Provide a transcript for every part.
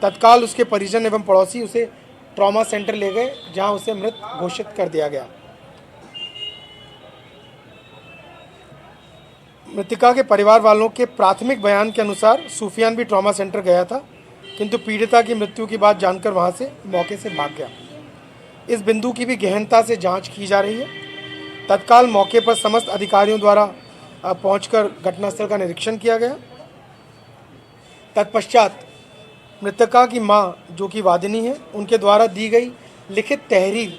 तत्काल उसके परिजन एवं पड़ोसी उसे ट्रॉमा सेंटर ले गए, जहां उसे मृत घोषित कर दिया गया। मृतका के परिवार वालों के प्राथमिक बयान के अनुसार सूफियान भी ट्रॉमा सेंटर गया था, किंतु पीड़िता की मृत्यु की बात जानकर वहां से मौके से भाग गया। इस बिंदु की भी गहनता से जांच की जा रही है। तत्काल मौके पर समस्त अधिकारियों द्वारा पहुंचकर घटनास्थल का निरीक्षण किया गया। तत्पश्चात मृतका की मां, जो कि वादिनी है, उनके द्वारा दी गई लिखित तहरीर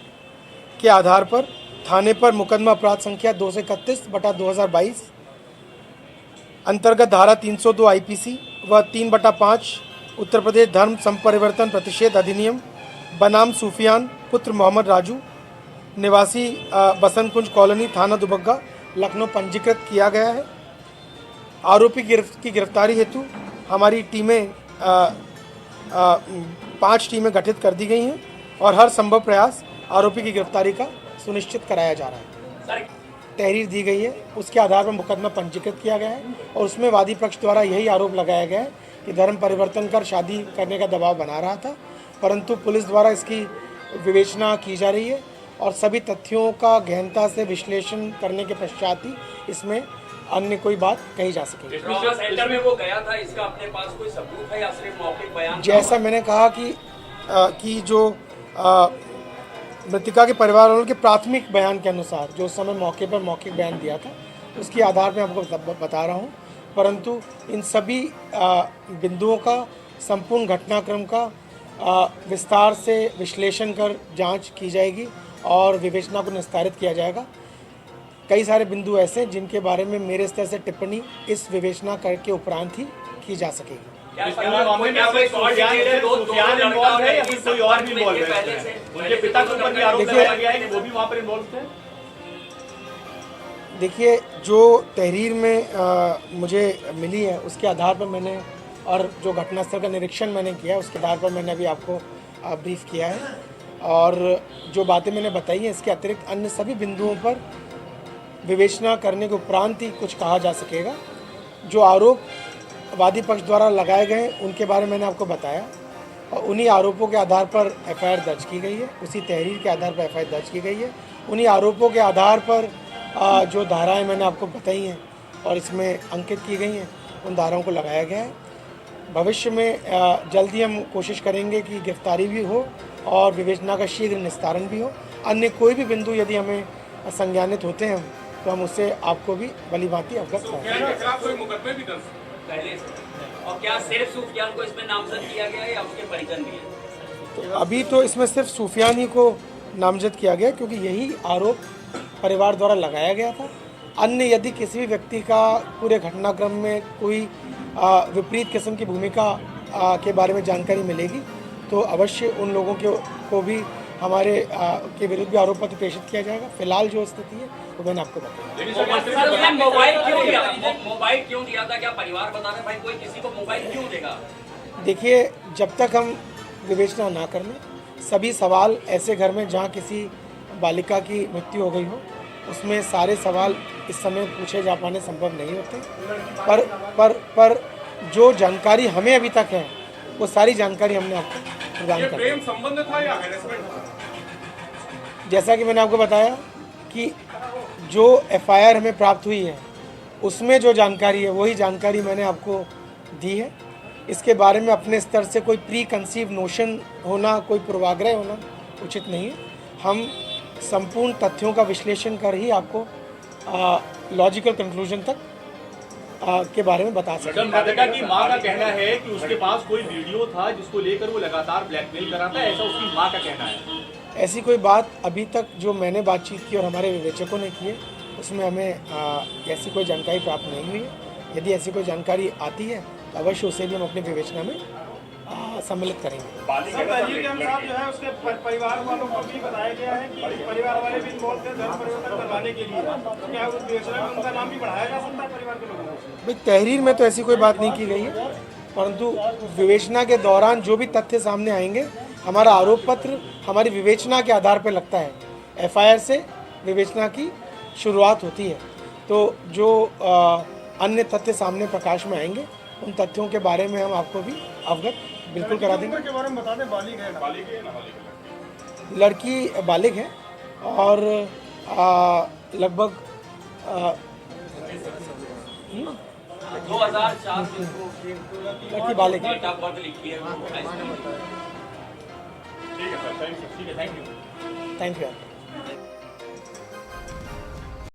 के आधार पर थाने पर मुकदमा अपराध संख्या 231/2022 अंतर्गत धारा 302 आईपीसी व 3/5 उत्तर प्रदेश धर्म संपरिवर्तन प्रतिषेध अधिनियम बनाम सूफियान पुत्र मोहम्मद राजू निवासी बसंत कुंज कॉलोनी, थाना दुबग्गा, लखनऊ पंजीकृत किया गया है। आरोपी की गिरफ्तारी हेतु हमारी टीमें 5 टीमें गठित कर दी गई हैं और हर संभव प्रयास आरोपी की गिरफ्तारी का सुनिश्चित कराया जा रहा है। तहरीर दी गई है, उसके आधार पर मुकदमा पंजीकृत किया गया है और उसमें वादी पक्ष द्वारा यही आरोप लगाया गया है कि धर्म परिवर्तन कर शादी करने का दबाव बना रहा था, परंतु पुलिस द्वारा इसकी विवेचना की जा रही है और सभी तथ्यों का गहनता से विश्लेषण करने के पश्चात ही इसमें अन्य कोई बात कही जा सकेगी। ट्रॉमा सेंटर में वो गया था, इसका अपने पास कोई सबूत है या सिर्फ मौखिक बयान? जैसा मैंने कहा कि जो मृतका के परिवार वालों के प्राथमिक बयान के अनुसार जो उस समय मौके पर मौखिक बयान दिया था, उसके आधार पर आपको बता रहा हूँ, परंतु इन सभी बिंदुओं का संपूर्ण घटनाक्रम का विस्तार से विश्लेषण कर जांच की जाएगी और विवेचना को निस्तारित किया जाएगा। कई सारे बिंदु ऐसे हैं जिनके बारे में मेरे स्तर से टिप्पणी इस विवेचना करके उपरांत ही की जा सकेगी। देखिए, जो तहरीर में मुझे मिली है उसके आधार पर मैंने और जो घटनास्थल का निरीक्षण मैंने किया उसके आधार पर मैंने अभी आपको ब्रीफ किया है और जो बातें मैंने बताई हैं इसके अतिरिक्त अन्य सभी बिंदुओं पर विवेचना करने के उपरांत ही कुछ कहा जा सकेगा। जो आरोप वादी पक्ष द्वारा लगाए गए उनके बारे में मैंने आपको बताया और उन्हीं आरोपों के आधार पर एफआईआर दर्ज की गई है, उसी तहरीर के आधार पर एफआईआर दर्ज की गई है। उन्हीं आरोपों के आधार पर जो धाराएं मैंने आपको बताई हैं और इसमें अंकित की गई हैं उन धाराओं को लगाया गया है। भविष्य में जल्दी हम कोशिश करेंगे कि गिरफ्तारी भी हो और विवेचना का शीघ्र निस्तारण भी हो। अन्य कोई भी बिंदु यदि हमें संज्ञानित होते हैं तो हम उससे आपको भी भलीभांति अवगत कराएंगे। और क्या सिर्फ सूफियान को इसमें नामजद किया गया है या उसके परिजन भी हैं? तो अभी तो इसमें सिर्फ सूफियान ही को नामजद किया गया क्योंकि यही आरोप परिवार द्वारा लगाया गया था। अन्य यदि किसी भी व्यक्ति का पूरे घटनाक्रम में कोई विपरीत किस्म की भूमिका के बारे में जानकारी मिलेगी तो अवश्य उन लोगों को भी हमारे के विरुद्ध भी आरोप पत्र प्रेषित किया जाएगा। फिलहाल जो स्थिति है वो मैंने आपको बताया। मोबाइल क्यों दिया था? क्या परिवार बता रहे भाई कोई किसी को मोबाइल क्यों देगा? देखिए, जब तक हम विवेचना ना कर लें सभी सवाल ऐसे घर में जहाँ किसी बालिका की मृत्यु हो गई हो उसमें सारे सवाल इस समय पूछे जा पाने संभव नहीं होते। पर जो जानकारी हमें अभी तक है वो सारी जानकारी हमने आपको प्रदान कर दी। प्रेम संबंध था या हैरेसमेंट था? जैसा कि मैंने आपको बताया कि जो एफआईआर हमें प्राप्त हुई है उसमें जो जानकारी है वही जानकारी मैंने आपको दी है। इसके बारे में अपने स्तर से कोई प्री कंसीव नोशन होना, कोई पूर्वाग्रह होना उचित नहीं है। हम संपूर्ण तथ्यों का विश्लेषण कर ही आपको लॉजिकल कंक्लूजन तक के बारे में बता सकते हैं। मृतका की मां का कहना है कि उसके पास कोई वीडियो था जिसको लेकर वो लगातार ब्लैकमेल कर रहा था, ऐसा उसकी मां का कहना है। ऐसी कोई बात अभी तक जो मैंने बातचीत की और हमारे विवेचकों ने की है उसमें हमें ऐसी कोई जानकारी प्राप्त नहीं हुई है। यदि ऐसी कोई जानकारी आती है तो अवश्य उसे भी हम अपनी विवेचना में सम्मिलित करेंगे। जो है उसके परिवार वालों को भी बताया गया है कि परिवार वाले भी इन्वॉल्व थे धर्म परिवर्तन करवाने के लिए। क्या उस विवेचना में उनका नाम भी बढ़ाया जा सकता है परिवार के लोगों को? भाई, तहरीर में तो ऐसी कोई बात नहीं की गई है, परंतु विवेचना के दौरान जो भी तथ्य सामने आएंगे हमारा आरोप पत्र हमारी विवेचना के आधार पर लगता है। एफआईआर से विवेचना की शुरुआत होती है, तो जो अन्य तथ्य सामने प्रकाश में आएंगे उन तथ्यों के बारे में हम आपको भी अवगत बिल्कुल करा देंगे। के बारे में बता दें, बालिग है लड़की बालिग है और लगभग 2004 में लड़की बालिग है। डेट ऑफ बर्थ लिखी है वो। ठीक है sir, thank you. Thank you.